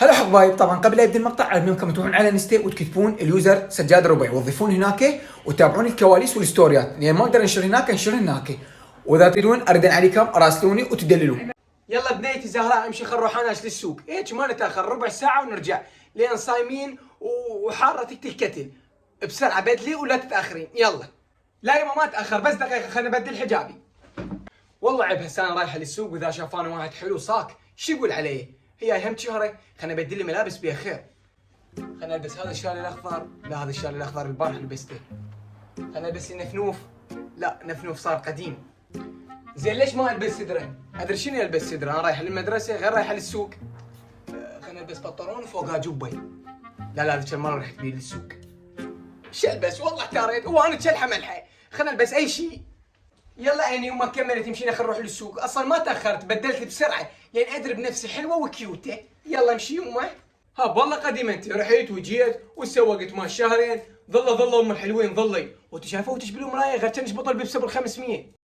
هلا حبايب، طبعا قبل لا يبدا المقطع علمكم تروحون على انستا وتكتبون اليوزر سجاد ربيع وتضيفون هناك وتتابعون الكواليس والستوريات، لان ما اقدر انشر هناك انشر هناك. واذا تريدون ارد عليكم اراسلوني وتدللون. يلا بنيتي زهراء امشي خل نروح اناش للسوق، هيك ما نتاخر ربع ساعه ونرجع لين صايمين وحاره تقتل كتل. بسرعه بدلي ولا تتاخرين يلا. لا يما ما اتاخر بس دقيقه خليني ابدل حجابي. والله عيب هسه انا رايحه للسوق واذا شافاني واحد حلو صاك شو يقول عليه؟ هي اهم شهره خليني ابدل لي ملابس بيها خير. خليني البس هذا الشال الاخضر، لا هذا الشال الاخضر البارح لبسته. خليني البس لي نفنوف، لا نفنوف صار قديم. زين ليش ما البس سدره؟ ادري شنو البس سدره؟ انا رايحه للمدرسه غير رايحه للسوق. خليني البس بنطلون وفوقها جبه. لا ذيك المره رحت بيه للسوق. شو البس؟ والله احتاريت وانا تشلحه ملحه، خليني البس اي شيء. يلا عيني يما كملت يمشينا خل نروح للسوق، اصلا ما تاخرت بدلت بسرعه يعني ادري بنفسي حلوه وكيوته. يلا امشي يما. ها والله قديمه انت رحت وجيت وسوقت ما شهرين ظل ام الحلوين ظلي وانت شايفه وتشبلوا مرايه غير كانش بطل بيبسه بال500.